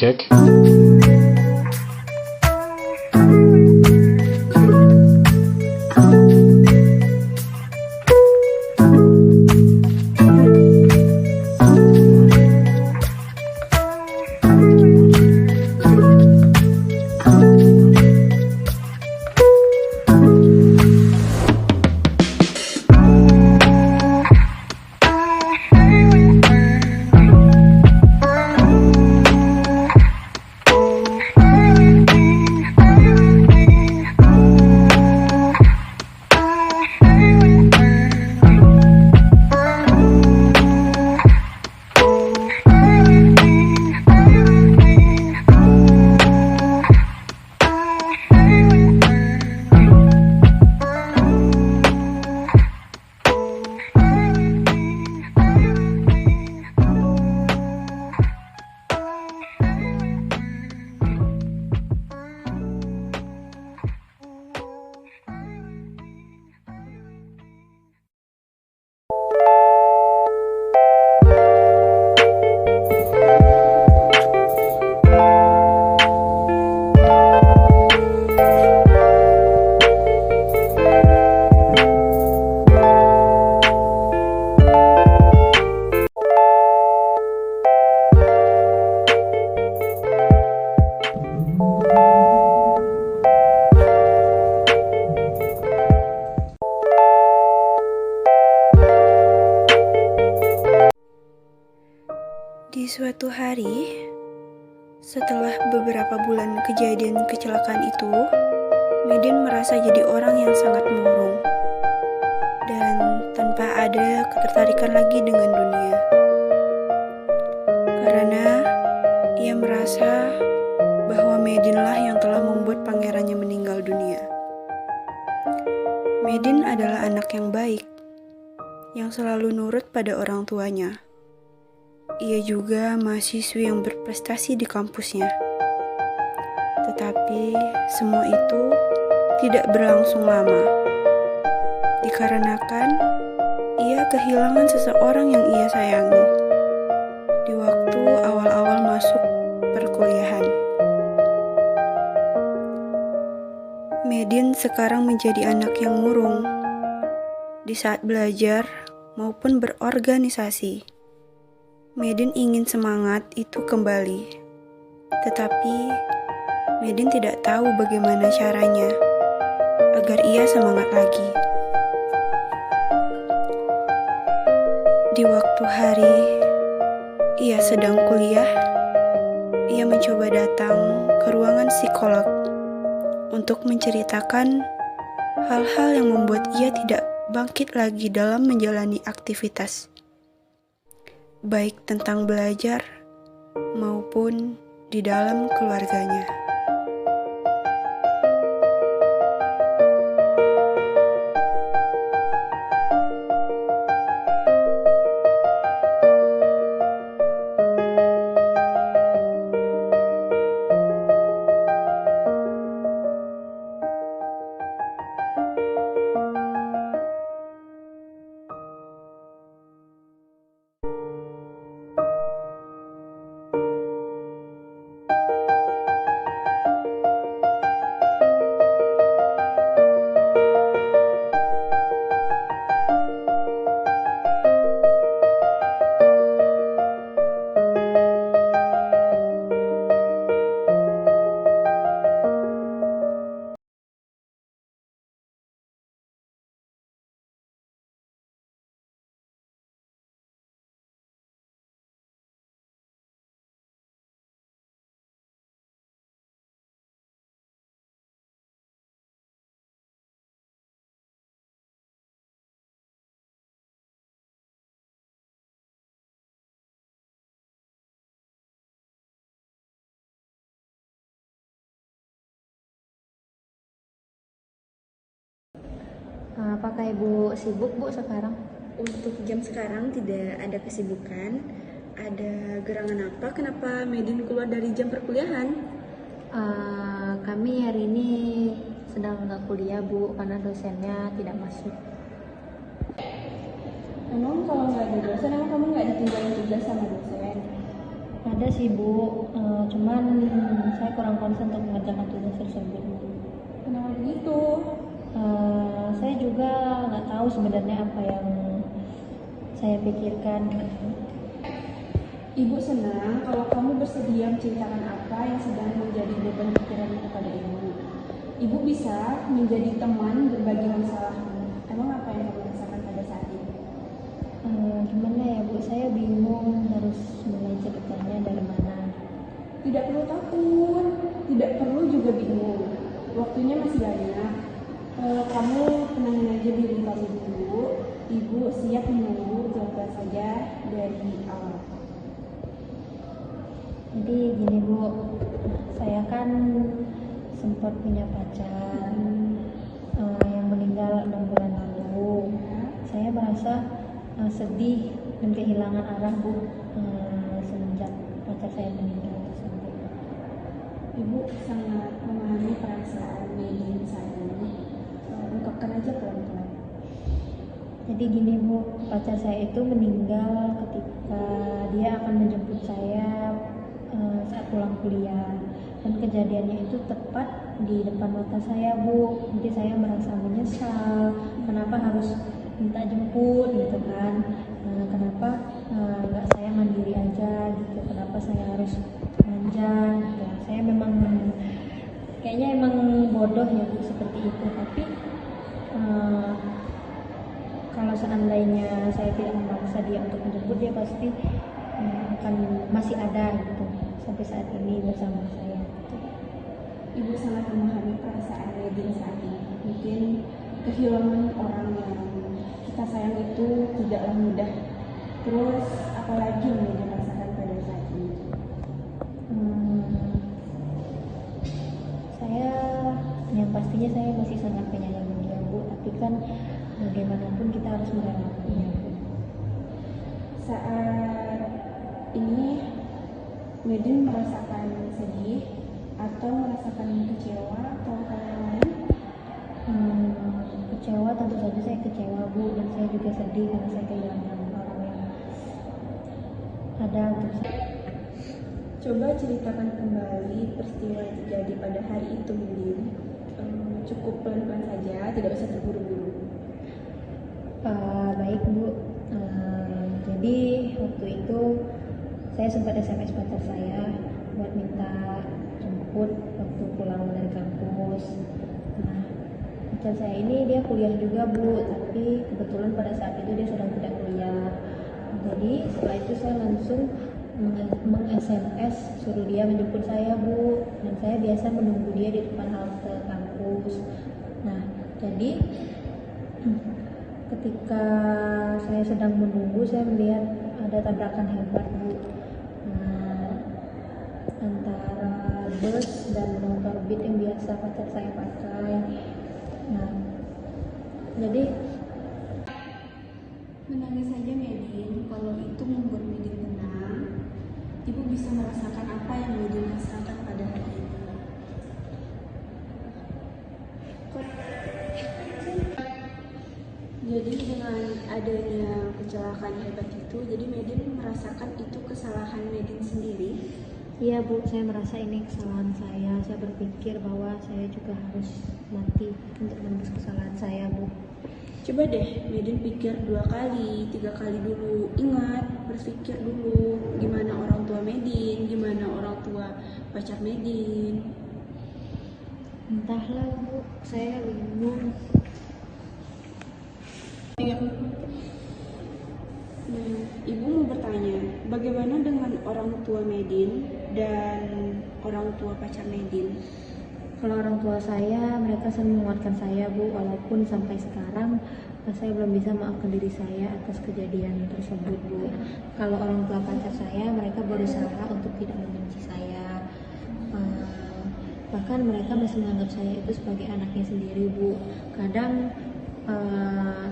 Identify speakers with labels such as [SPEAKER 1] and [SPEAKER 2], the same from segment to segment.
[SPEAKER 1] Cek.
[SPEAKER 2] Di suatu hari, setelah beberapa bulan kejadian kecelakaan itu, Medin merasa jadi orang yang sangat murung dan tanpa ada ketertarikan lagi dengan dunia. Karena ia merasa bahwa Medinlah yang telah membuat pangerannya meninggal dunia. Medin adalah anak yang baik, yang selalu nurut pada orang tuanya. Ia juga mahasiswi yang berprestasi di kampusnya. Tetapi semua itu tidak berlangsung lama. Dikarenakan ia kehilangan seseorang yang ia sayangi di waktu awal-awal masuk perkuliahan. Medin sekarang menjadi anak yang murung di saat belajar maupun berorganisasi. Medin ingin semangat itu kembali, tetapi Medin tidak tahu bagaimana caranya agar ia semangat lagi. Di waktu hari ia sedang kuliah, ia mencoba datang ke ruangan psikolog untuk menceritakan hal-hal yang membuat ia tidak bangkit lagi dalam menjalani aktivitas, baik tentang belajar maupun di dalam keluarganya.
[SPEAKER 3] Apakah Ibu sibuk, Bu, sekarang?
[SPEAKER 2] Untuk jam sekarang tidak ada kesibukan. Ada gerangan apa? Kenapa Medin keluar dari jam perkuliahan?
[SPEAKER 3] Kami hari ini sedang nggak kuliah, Bu, karena dosennya tidak masuk.
[SPEAKER 2] Emang kalau nggak ada dosen, emang kamu nggak ditinggalin tugas sama dosen?
[SPEAKER 3] Ada sih Bu, cuman saya kurang konsen untuk mengerjakan tugas tersebut Bu.
[SPEAKER 2] Kenapa begitu?
[SPEAKER 3] Saya juga nggak tahu sebenarnya apa yang saya pikirkan.
[SPEAKER 2] Ibu senang kalau kamu bersedia menceritakan apa yang sedang menjadi beban pikiranmu kepada ibu. Ibu bisa menjadi teman berbagi masalahmu. Emang apa yang kamu rasakan pada saat itu?
[SPEAKER 3] Gimana ya Bu, saya bingung harus mulai ceritanya dari mana.
[SPEAKER 2] Tidak perlu takut, tidak perlu juga bingung. Waktunya masih banyak. Kamu tenangin aja diri kamu dulu. Ibu siap menunggu, coba saja dari awal.
[SPEAKER 3] Jadi gini Bu, saya kan sempat punya pacar yang meninggal 6 bulan lalu. Saya merasa sedih dan kehilangan arah Bu semenjak pacar saya meninggal tersebut.
[SPEAKER 2] Ibu sangat memahami perasaan Medi saat ini. Ungkapkan aja pelan-pelan.
[SPEAKER 3] Jadi gini Bu, pacar saya itu meninggal ketika dia akan menjemput saya saat pulang kuliah, dan kejadiannya itu tepat di depan mata saya Bu. Jadi saya merasa menyesal, kenapa harus minta jemput gitu kan. Kenapa nggak saya mandiri aja gitu, kenapa saya harus manja gitu. Saya memang kayaknya emang bodoh ya Bu seperti itu, tapi kalau seandainya saya tidak memaksa dia untuk menjemput, dia pasti akan masih ada gitu sampai saat ini bersama saya gitu.
[SPEAKER 2] Ibu sangat memahami perasaan Medin saat ini. Mungkin kehilangan orang yang kita sayang itu tidaklah mudah. Terus apalagi yang Medin rasakan pada saat ini?
[SPEAKER 3] Saya yang pastinya saya masih sangat menyayangi dia Bu, tapi kan bagaimanapun kita harus merelakannya Bu.
[SPEAKER 2] Saat ini Medin merasakan sedih atau merasakan kecewa atau hal yang lain?
[SPEAKER 3] Kecewa, tentu saja saya kecewa Bu, dan saya juga sedih karena saya kehilangan orang yang ada untuk saya.
[SPEAKER 2] Coba ceritakan kembali peristiwa yang terjadi pada hari itu, Medin. Cukup pelan-pelan saja, tidak usah terburu-buru.
[SPEAKER 3] Baik Bu, jadi waktu itu saya sempat SMS pacar saya buat minta jemput waktu pulang dari kampus. Nah, pacar saya ini dia kuliah juga Bu, tapi kebetulan pada saat itu dia sedang tidak kuliah. Jadi setelah itu saya langsung meng-SMS suruh dia menjemput saya Bu, dan saya biasa menunggu dia di depan halte kampus. Nah, jadi ketika saya sedang menunggu, saya melihat ada tabrakan hebat Bu, antara bus dan motor Beat yang biasa pacar saya pakai. Nah, jadi
[SPEAKER 2] Menangis saja Medin, kalau itu membuat Medin tenang. Ibu bisa merasakan apa yang Medin rasakan pada hari ini. Jadi dengan adanya kecelakaan hebat itu, jadi Medin merasakan itu kesalahan Medin sendiri.
[SPEAKER 3] iya Bu, saya merasa ini kesalahan saya. Saya berpikir bahwa saya juga harus mati untuk menebus kesalahan saya Bu.
[SPEAKER 2] Coba deh Medin pikir 2 kali, 3 kali dulu. Ingat, berpikir dulu gimana orang tua Medin, gimana orang tua pacar Medin.
[SPEAKER 3] Entahlah Bu, saya bingung.
[SPEAKER 2] Ibu mau bertanya, bagaimana dengan orang tua Medin dan orang tua pacar Medin?
[SPEAKER 3] Kalau orang tua saya, mereka sering menguatkan saya Bu, walaupun sampai sekarang saya belum bisa maafkan diri saya atas kejadian tersebut Bu. Kalau orang tua pacar saya, mereka berusaha untuk tidak membenci saya. Bahkan mereka masih menganggap saya itu sebagai anaknya sendiri Bu. Kadang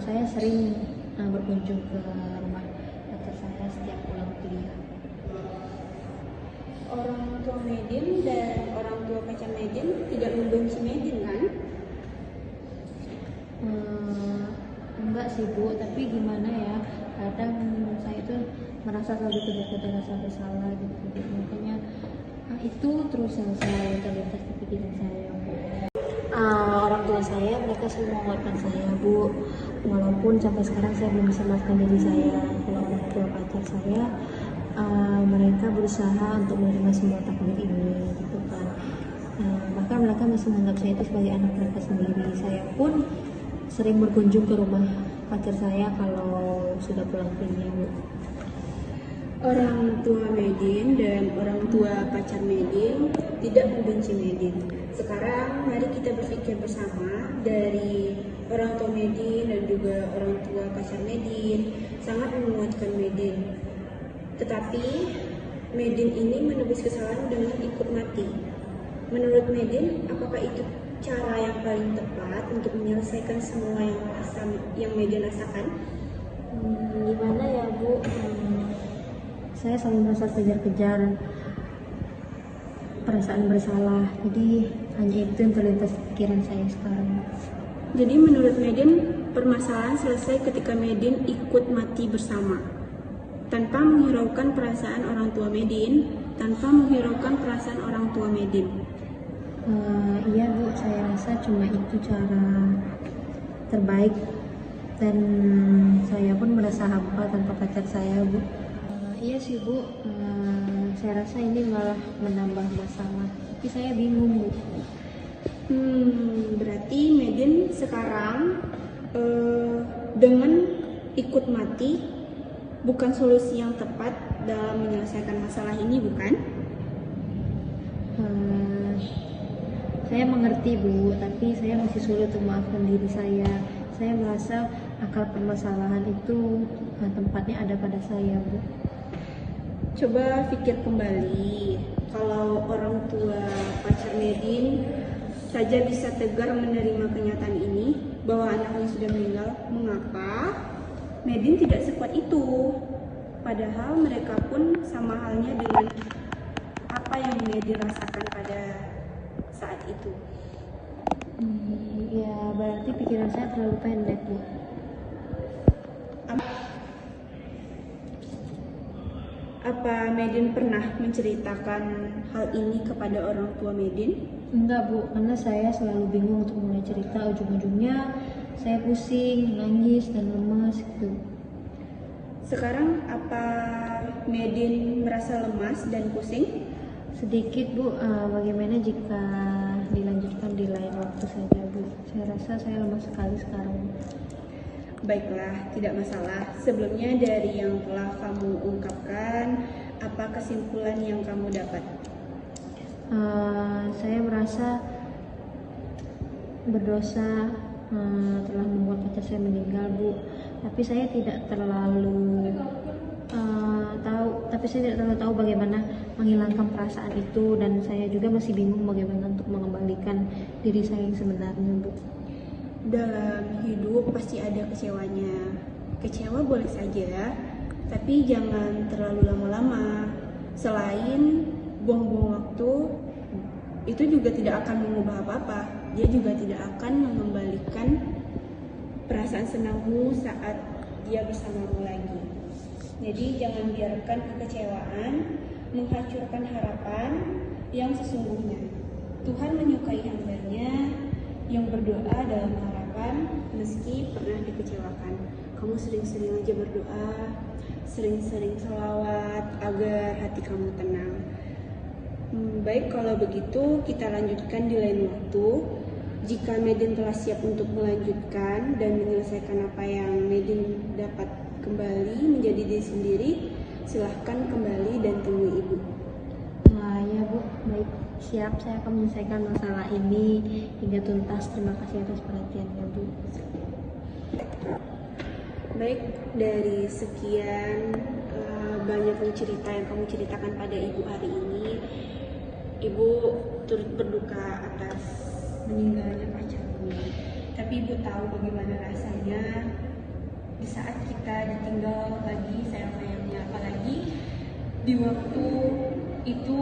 [SPEAKER 3] saya sering berkunjung ke rumah pacar saya setiap pulang kuliah.
[SPEAKER 2] Orang tua Medin dan orang tua pacar Medin tidak membenci Medin kan?
[SPEAKER 3] Enggak sih Bu, tapi gimana ya, kadang saya itu merasa merasa selalu dikejar-kejar rasa bersalah gitu. Jadi makanya itu terus yang selalu terlintas di pikiran saya, Bu. Orang tua saya mereka selalu menguatkan saya, Bu, walaupun sampai sekarang saya belum bisa memaafkan diri saya. Kalau orang tua pacar saya mereka berusaha untuk menerima semua takdir ini gitu kan. Bahkan mereka masih menganggap saya itu sebagai anak mereka sendiri. Saya pun sering berkunjung ke rumah pacar saya kalau sudah pulang kuliah, Bu.
[SPEAKER 2] Orang tua Medin dan orang tua pacar Medin tidak membenci Medin. Sekarang mari kita berpikir bersama, dari orang tua Medin dan juga orang tua pacar Medin sangat menguatkan Medin. Tetapi Medin ini menebus kesalahan dengan ikut mati. Menurut Medin, apakah itu cara yang paling tepat untuk menyelesaikan semua yang Medin rasakan?
[SPEAKER 3] Gimana ya, Bu? Saya selalu merasa kejar-kejar perasaan bersalah. Jadi hanya itu yang terlintas di pikiran saya sekarang.
[SPEAKER 2] Jadi menurut Medin, permasalahan selesai ketika Medin ikut mati bersama, tanpa menghiraukan perasaan orang tua Medin, tanpa menghiraukan perasaan orang tua Medin.
[SPEAKER 3] Iya, Bu, saya rasa cuma itu cara terbaik, dan saya pun merasa hampa tanpa pacar saya, Bu. Iya sih, Bu, saya rasa ini malah menambah masalah, tapi saya bingung, Bu.
[SPEAKER 2] Berarti Medin sekarang dengan ikut mati bukan solusi yang tepat dalam menyelesaikan masalah ini, bukan?
[SPEAKER 3] Saya mengerti, Bu, tapi saya masih sulit untuk memaafkan diri saya. Saya merasa akar permasalahan itu tempatnya ada pada saya, Bu.
[SPEAKER 2] Coba pikir kembali, kalau orang tua pacar Medin saja bisa tegar menerima kenyataan ini bahwa anaknya sudah meninggal, mengapa Medin tidak sekuat itu? Padahal mereka pun sama halnya dengan apa yang Medin rasakan pada saat itu.
[SPEAKER 3] Ya, berarti pikiran saya terlalu pendek, Bu.
[SPEAKER 2] Apa Medin pernah menceritakan hal ini kepada orang tua Medin?
[SPEAKER 3] Enggak, Bu, karena saya selalu bingung untuk mulai cerita. Ujung-ujungnya saya pusing, nangis, dan lemas gitu.
[SPEAKER 2] Sekarang apa Medin merasa lemas dan pusing?
[SPEAKER 3] Sedikit, Bu. Bagaimana jika dilanjutkan di lain waktu saja, Bu? Saya rasa saya lemas sekali sekarang.
[SPEAKER 2] Baiklah, tidak masalah. Sebelumnya dari yang telah kamu ungkapkan, apa kesimpulan yang kamu dapat?
[SPEAKER 3] Saya merasa berdosa telah membuat pacar saya meninggal, Bu. Tapi saya tidak terlalu tahu bagaimana menghilangkan perasaan itu, dan saya juga masih bingung bagaimana untuk mengembalikan diri saya yang sebenarnya, Bu.
[SPEAKER 2] Dalam hidup pasti ada kecewanya. Kecewa boleh saja, tapi jangan terlalu lama-lama. Selain buang-buang waktu, itu juga tidak akan mengubah apa-apa. Dia juga tidak akan mengembalikan perasaan senangmu saat dia bersamamu lagi. Jadi jangan biarkan kekecewaan menghancurkan harapan yang sesungguhnya. Tuhan menyukai hamba-Nya yang berdoa dalam harapan meski pernah dikecewakan. Kamu sering-sering aja berdoa, sering-sering selawat agar hati kamu tenang. Baik, kalau begitu kita lanjutkan di lain waktu. Jika Medin telah siap untuk melanjutkan dan menyelesaikan apa yang Medin dapat kembali menjadi diri sendiri, silahkan kembali dan temui ibu.
[SPEAKER 3] Ya, Bu, baik, siap. Saya akan menyelesaikan masalah ini hingga tuntas. Terima kasih atas perhatiannya, Bu.
[SPEAKER 2] Baik, dari sekian banyaknya cerita yang kamu ceritakan pada ibu hari ini, ibu turut berduka atas meninggalnya pacarmu. Tapi ibu tahu bagaimana rasanya di saat kita ditinggal lagi sayang-sayangnya, apalagi di waktu itu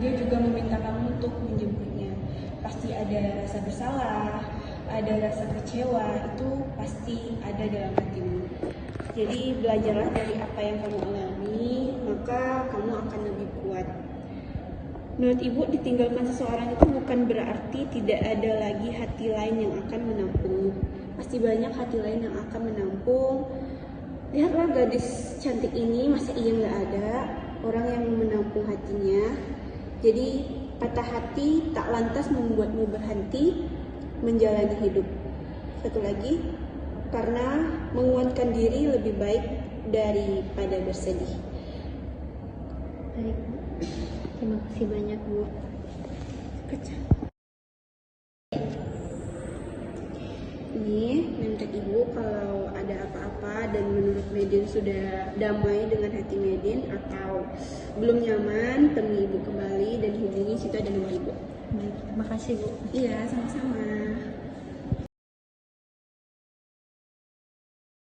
[SPEAKER 2] dia juga meminta kamu untuk menjemputnya. Pasti ada rasa bersalah, ada rasa kecewa, itu pasti ada dalam hatimu. Jadi belajarlah dari apa yang kamu alami, maka kamu akan lebih kuat. Menurut Ibu, ditinggalkan seseorang itu bukan berarti tidak ada lagi hati lain yang akan menampung. Pasti banyak hati lain yang akan menampung. Lihatlah gadis cantik ini, masa iya nggak ada orang yang menampung hatinya. Jadi patah hati tak lantas membuatmu berhenti menjalani hidup. Satu lagi, karena menguatkan diri lebih baik daripada bersedih.
[SPEAKER 3] Baik, Bu. Terima kasih banyak, Bu.
[SPEAKER 2] Pecah. Ini minta Ibu kalau ada apa-apa dan menurut Medin sudah damai dengan hati Medin atau belum nyaman, temui Ibu kembali dan hubungi, situ ada nomor Ibu.
[SPEAKER 3] Baik, terima kasih, Bu.
[SPEAKER 2] Iya, sama-sama.